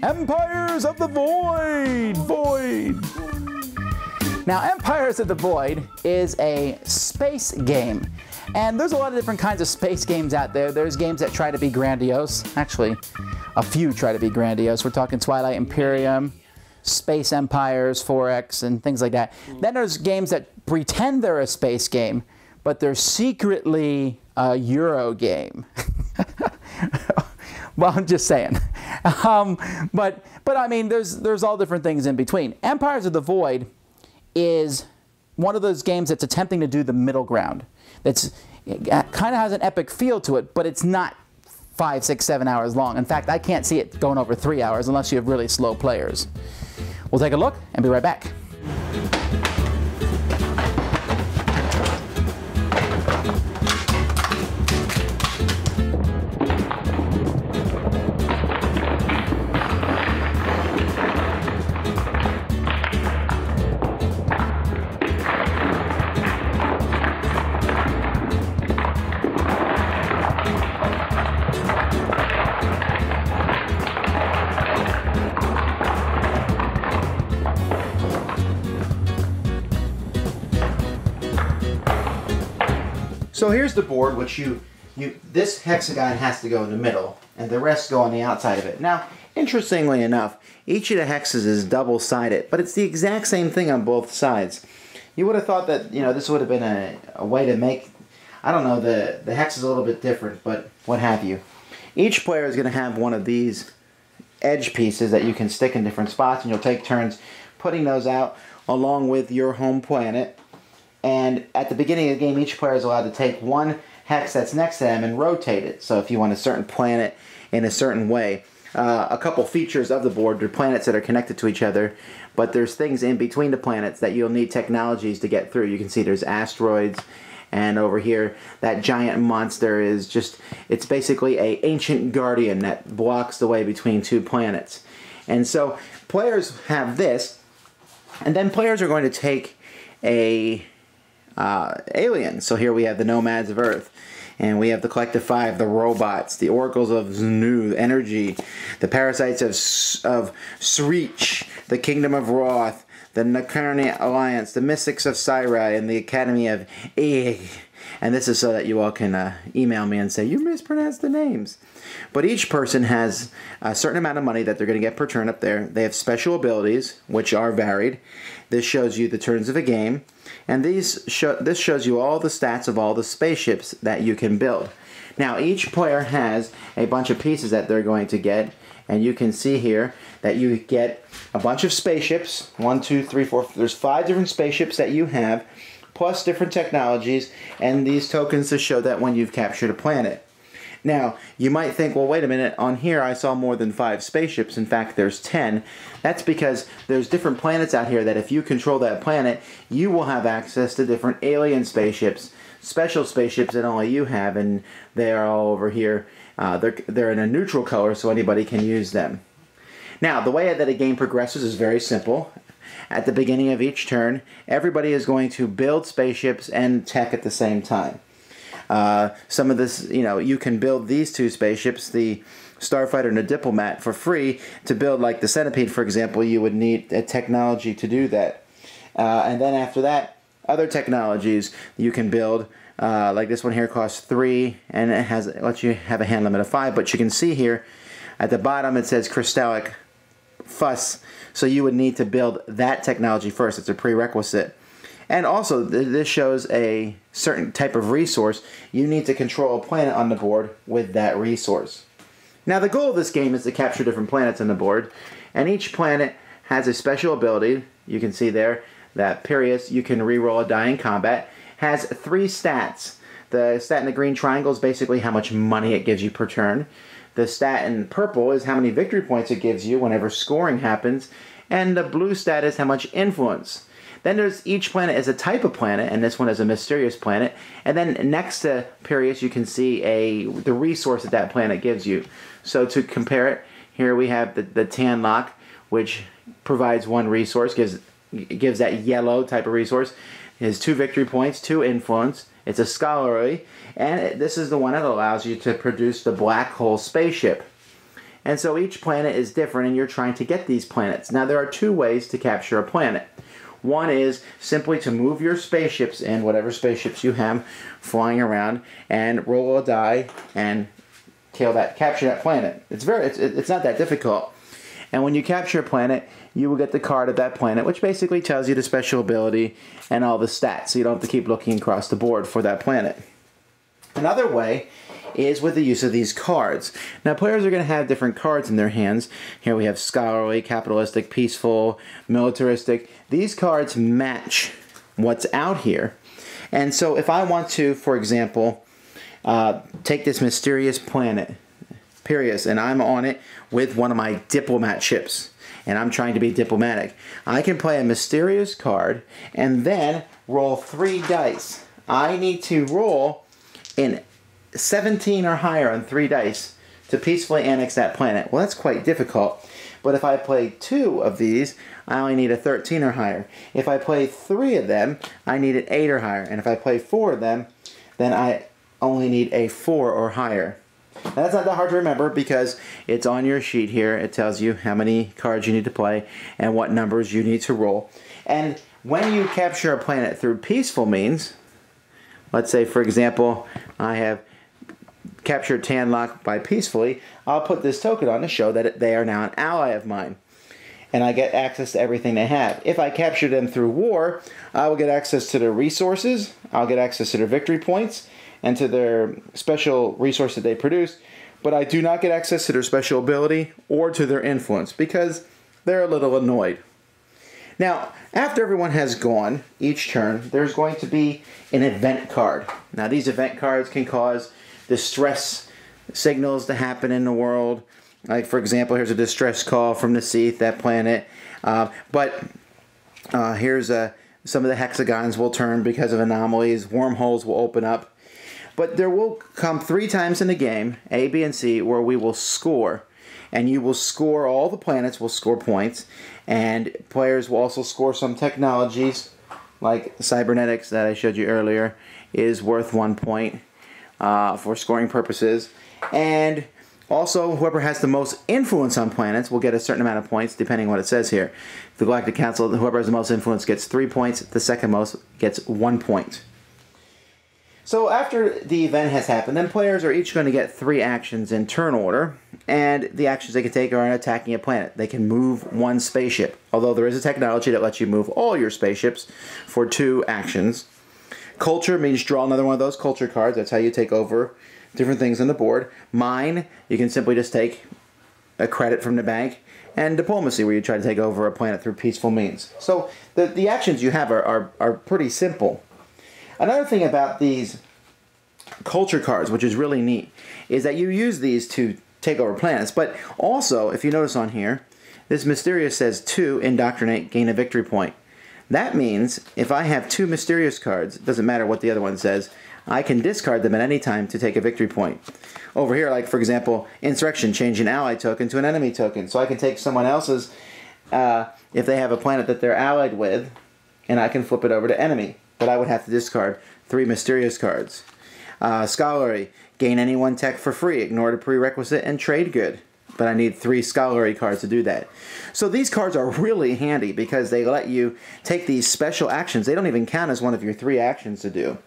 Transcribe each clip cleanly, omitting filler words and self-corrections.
Empires of the Void! Now, Empires of the Void is a space game. And there's a lot of different kinds of space games out there. There's games that try to be grandiose. Actually, a few try to be grandiose. We're talking Twilight Imperium, Space Empires, 4X, and things like that. Then there's games that pretend they're a space game, but they're secretly a Euro game. Well, I'm just saying. But I mean, there's all different things in between. Empires of the Void is one of those games that's attempting to do the middle ground. It kind of has an epic feel to it, but it's not 5, 6, 7 hours long. In fact, I can't see it going over 3 hours unless you have really slow players. We'll take a look and be right back. So here's the board, which this hexagon has to go in the middle, and the rest go on the outside of it. Now, interestingly enough, each of the hexes is double-sided, but it's the exact same thing on both sides. You would have thought that, this would have been a way to make, I don't know, the hex is a little bit different, but what have you. Each player is going to have one of these edge pieces that you can stick in different spots, and you'll take turns putting those out along with your home planet. And at the beginning of the game, each player is allowed to take one hex that's next to them and rotate it. So if you want a certain planet in a certain way. A couple features of the board, there are planets that are connected to each other, but there's things in between the planets that you'll need technologies to get through. You can see there's asteroids, and over here, that giant monster is just, it's basically an ancient guardian that blocks the way between two planets. And so players have this, and then players are going to take a alien. So here we have the Nomads of Earth, and we have the Collective Five, the robots, the Oracles of Znu, Energy, the Parasites of Sreech, the Kingdom of Roth, the Nakarni Alliance, the Mystics of Syrai, and the Academy of Ig. And this is so that you all can email me and say, you mispronounced the names. But each person has a certain amount of money that they're going to get per turn up there. They have special abilities, which are varied. This shows you the turns of a game. And this shows you all the stats of all the spaceships that you can build. Now, each player has a bunch of pieces that they're going to get. And you can see here that you get a bunch of spaceships. 1, 2, 3, 4. There's 5 different spaceships that you have, plus different technologies, and these tokens to show that when you've captured a planet. Now, you might think, well, wait a minute, on here I saw more than 5 spaceships. In fact, there's 10. That's because there's different planets out here that if you control that planet, you will have access to different alien spaceships, special spaceships that only you have, and they are all over here. They're in a neutral color, so anybody can use them. Now, the way that a game progresses is very simple. At the beginning of each turn, everybody is going to build spaceships and tech at the same time. Some of this, you can build these 2 spaceships, the Starfighter and the Diplomat, for free. To build like the Centipede, for example, you would need a technology to do that. And then after that, other technologies you can build. Like this one here costs 3, and it lets you have a hand limit of 5. But you can see here at the bottom it says Crystallic Fuss. So you would need to build that technology first. It's a prerequisite. And also, this shows a certain type of resource. You need to control a planet on the board with that resource. Now, the goal of this game is to capture different planets on the board. And each planet has a special ability. You can see there that Piraeus, you can reroll a die in combat, has 3 stats. The stat in the green triangle is basically how much money it gives you per turn. The stat in purple is how many victory points it gives you whenever scoring happens. And the blue stat is how much influence. Then there's each planet is a type of planet, and this one is a mysterious planet. And then next to Piraeus, you can see the resource that planet gives you. So to compare it, here we have the Tanlock, which provides 1 resource, gives that yellow type of resource. It has 2 victory points, 2 influence. It's a scholarly, and this is the one that allows you to produce the black hole spaceship. And so each planet is different, and you're trying to get these planets. Now, there are two ways to capture a planet. One is simply to move your spaceships in, whatever spaceships you have flying around, and roll a die and capture that planet. It's not that difficult. And when you capture a planet, you will get the card of that planet, which basically tells you the special ability and all the stats, so you don't have to keep looking across the board for that planet. Another way is with the use of these cards. Now, players are going to have different cards in their hands. Here we have scholarly, capitalistic, peaceful, militaristic. These cards match what's out here. And so if I want to, for example, take this mysterious planet, Pirius, and I'm on it with one of my diplomat ships, and I'm trying to be diplomatic, I can play a mysterious card and then roll 3 dice. I need to roll in 17 or higher on 3 dice to peacefully annex that planet. Well, that's quite difficult. But if I play 2 of these, I only need a 13 or higher. If I play 3 of them, I need an 8 or higher. And if I play 4 of them, then I only need a 4 or higher. Now, that's not that hard to remember because it's on your sheet here. It tells you how many cards you need to play and what numbers you need to roll. And when you capture a planet through peaceful means, let's say, for example, I have captured Tanlock by peacefully, I'll put this token on to show that they are now an ally of mine. And I get access to everything they have. If I capture them through war, I will get access to their resources, I'll get access to their victory points, and to their special resource that they produce, but I do not get access to their special ability or to their influence because they're a little annoyed. Now, after everyone has gone, each turn, there's going to be an event card. Now, these event cards can cause distress signals to happen in the world. Like, for example, here's a distress call from the Seath, that planet. Here's some of the hexagons will turn because of anomalies. Wormholes will open up. But there will come 3 times in the game, A, B, and C, where we will score. And you will score, all the planets will score points. And players will also score some technologies, like cybernetics that I showed you earlier, is worth 1 point for scoring purposes. And also, whoever has the most influence on planets will get a certain amount of points, depending on what it says here. The Galactic Council, whoever has the most influence gets 3 points. The second most gets 1 point. So after the event has happened, then players are each going to get 3 actions in turn order, and the actions they can take are attacking a planet. They can move 1 spaceship, although there is a technology that lets you move all your spaceships for 2 actions. Culture means draw another one of those culture cards. That's how you take over different things on the board. Mine, you can simply just take a credit from the bank. And diplomacy, where you try to take over a planet through peaceful means. So the actions you have are pretty simple. Another thing about these culture cards, which is really neat, is that you use these to take over planets. But also, if you notice on here, this Mysterious says 2, indoctrinate, gain a victory point. That means if I have 2 Mysterious cards, it doesn't matter what the other one says, I can discard them at any time to take a victory point. Over here, like for example, Insurrection, change an ally token to an enemy token. So I can take someone else's, if they have a planet that they're allied with, and I can flip it over to enemy. But I would have to discard 3 Mysterious cards. Scholarly, gain any 1 tech for free, ignore the prerequisite, and trade good. But I need 3 scholarly cards to do that. So these cards are really handy because they let you take these special actions. They don't even count as one of your 3 actions to do.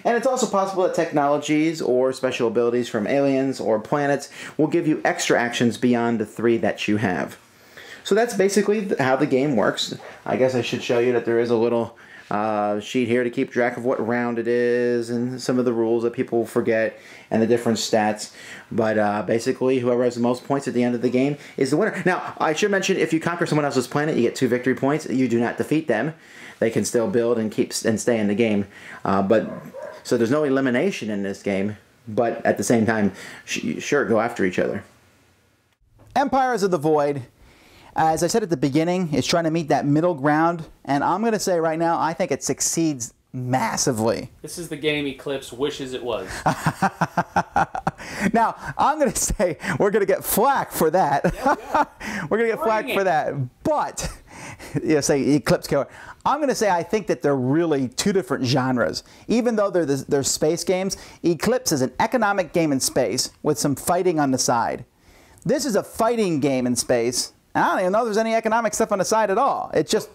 And it's also possible that technologies or special abilities from aliens or planets will give you extra actions beyond the 3 that you have. So that's basically how the game works. I guess I should show you that there is a little sheet here to keep track of what round it is and some of the rules that people forget and the different stats. But basically, whoever has the most points at the end of the game is the winner. Now, I should mention, if you conquer someone else's planet, you get 2 victory points. You do not defeat them. They can still build and stay in the game. So there's no elimination in this game. But at the same time, sure, go after each other. Empires of the Void, as I said at the beginning, is trying to meet that middle ground, and I'm going to say right now, I think it succeeds massively. This is the game Eclipse wishes it was. Now, I'm going to say we're going to get flack for that. We're going to get flack for that, but, say Eclipse Killer. I'm going to say I think that they're really 2 different genres. Even though they're space games, Eclipse is an economic game in space with some fighting on the side. This is a fighting game in space. And I don't even know if there's any economic stuff on the side at all. It's just,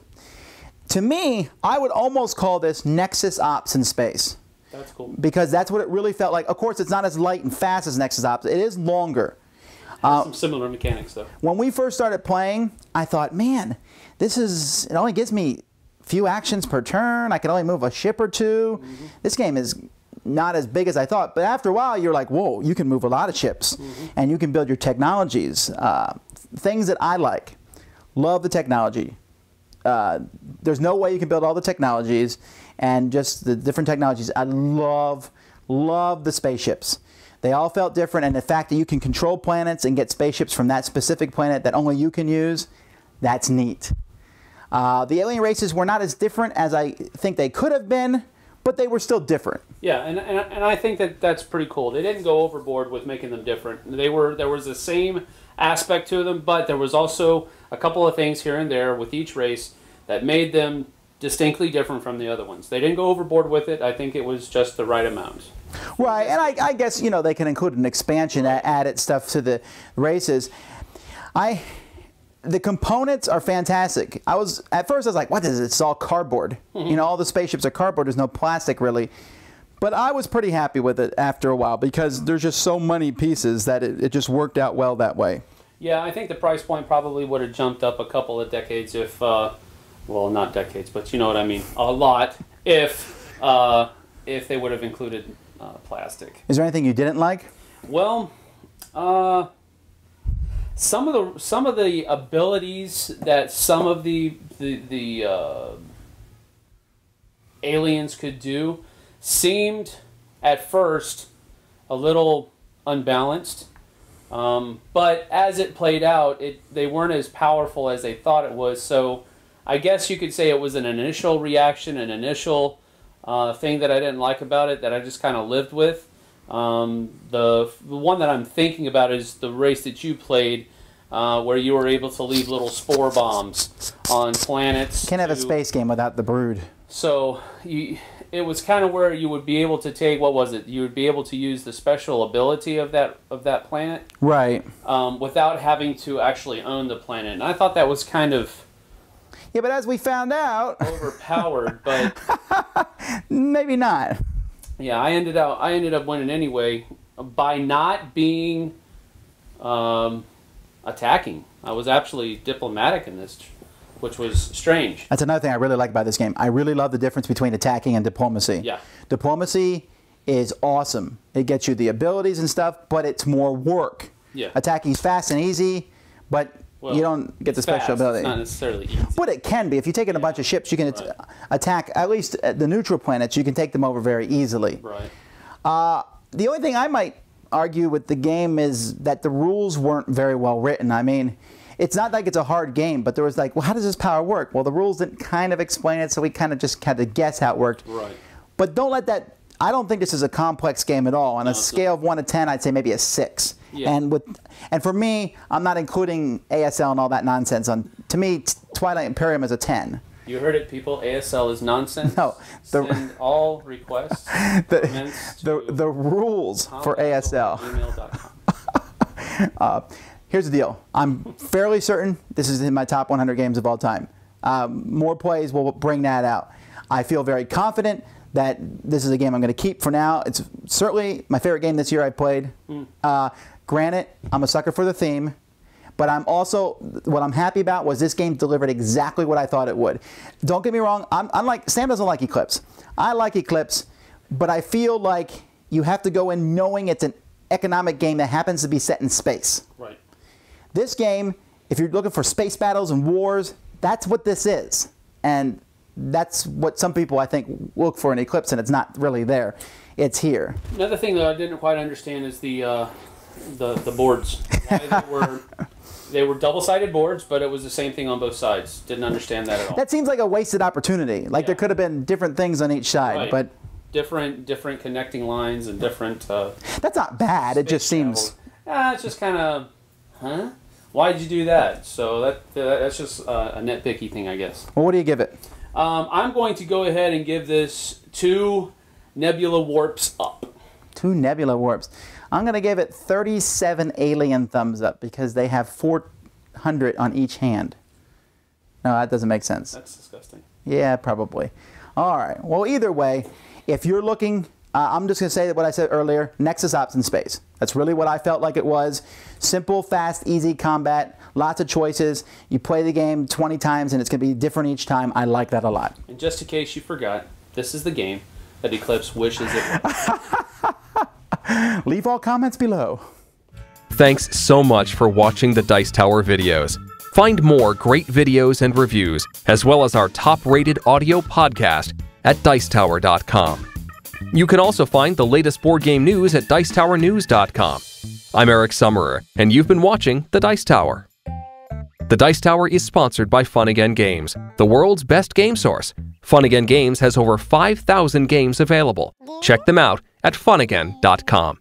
to me, I would almost call this Nexus Ops in space. That's cool. Because that's what it really felt like. Of course, it's not as light and fast as Nexus Ops. It is longer. Some similar mechanics, though. When we first started playing, I thought, man, it only gives me a few actions per turn. I can only move a ship or two. Mm-hmm. This game is not as big as I thought. But after a while, you're like, whoa, you can move a lot of ships. And you can build your technologies. Things that I like. Love the technology. There's no way you can build all the technologies. And just the different technologies. I love the spaceships. They all felt different, and the fact that you can control planets and get spaceships from that specific planet that only you can use, that's neat. The alien races were not as different as I think they could have been, but they were still different. Yeah, and I think that that's pretty cool. They didn't go overboard with making them different. There was the same aspect to them, but there was also a couple of things here and there with each race that made them distinctly different from the other ones. They didn't go overboard with it. I think it was just the right amount. Right, and I guess, you know, they can include an expansion, added stuff to the races. The components are fantastic. At first I was like, what is it? It's all cardboard. You know, all the spaceships are cardboard. There's no plastic really. But I was pretty happy with it after a while because there's just so many pieces that it just worked out well that way. Yeah, I think the price point probably would have jumped up a couple of decades if, well, not decades, but you know what I mean, a lot, if they would have included plastic. Is there anything you didn't like? Well, some of the abilities that some of the aliens could do seemed at first a little unbalanced, but as it played out, they weren't as powerful as they thought it was. So I guess you could say it was an initial reaction, an initial thing that I didn't like about it that I just kind of lived with. The one that I'm thinking about is the race that you played, where you were able to leave little spore bombs on planets. Can't have a space game without the brood. So it was kind of where you would be able to take, what was it? You would be able to use the special ability of that planet, right? Without having to actually own the planet. And I thought that was kind of, yeah, but as we found out, overpowered. But maybe not. Yeah, I ended up winning anyway by not being attacking. I was actually diplomatic in this, which was strange. That's another thing I really like about this game. I really love the difference between attacking and diplomacy. Yeah. Diplomacy is awesome. It gets you the abilities and stuff, but it's more work. Yeah. Attacking is fast and easy, but you don't get the special ability. It's not necessarily easy. But it can be. If you take in a bunch of ships, you can attack, at least the neutral planets, you can take them over very easily. Right. The only thing I might argue with the game is that the rules weren't very well written. I mean, it's not like it's a hard game, but there was like, well, how does this power work? Well, the rules didn't kind of explain it, so we kind of just had to guess how it worked. Right. But don't let that... I don't think this is a complex game at all. On a scale of 1 to 10, I'd say maybe a 6. Yeah. And for me, I'm not including ASL and all that nonsense. To me, Twilight Imperium is a 10. You heard it, people. ASL is nonsense. No. Send all requests, the rules for ASL. Here's the deal. I'm fairly certain this is in my top 100 games of all time. More plays will bring that out. I feel very confident that this is a game I'm going to keep for now. It's certainly my favorite game this year I've played. Granted, I'm a sucker for the theme, but what I'm happy about was this game delivered exactly what I thought it would. Don't get me wrong, Sam doesn't like Eclipse. I like Eclipse, but I feel like you have to go in knowing it's an economic game that happens to be set in space. Right. This game, if you're looking for space battles and wars, that's what this is. And that's what some people, I think, look for in Eclipse, and it's not really there. It's here. Another thing that I didn't quite understand is the boards. They were double-sided boards, but it was the same thing on both sides. Didn't understand that at all. That seems like a wasted opportunity. Like there could have been different things on each side, Right. but different connecting lines and different. that's not bad. It just seems. It's just kind of, huh? Why did you do that? So that's just a nitpicky thing, I guess. Well, what do you give it? I'm going to go ahead and give this 2 nebula warps up. 2 nebula warps. I'm going to give it 37 alien thumbs up because they have 400 on each hand. No, that doesn't make sense. That's disgusting. Yeah, probably. All right. Well, either way, if you're looking, I'm just going to say what I said earlier, Nexus Ops in space. That's really what I felt like it was. Simple, fast, easy combat, lots of choices. You play the game 20 times and it's going to be different each time. I like that a lot. And just in case you forgot, this is the game that Eclipse wishes it was. Leave all comments below. Thanks so much for watching the Dice Tower videos. Find more great videos and reviews, as well as our top-rated audio podcast at Dicetower.com. You can also find the latest board game news at Dicetowernews.com. I'm Eric Summerer, and you've been watching The Dice Tower. The Dice Tower is sponsored by Fun Again Games, the world's best game source. Fun Again Games has over 5,000 games available. Check them out at funagain.com.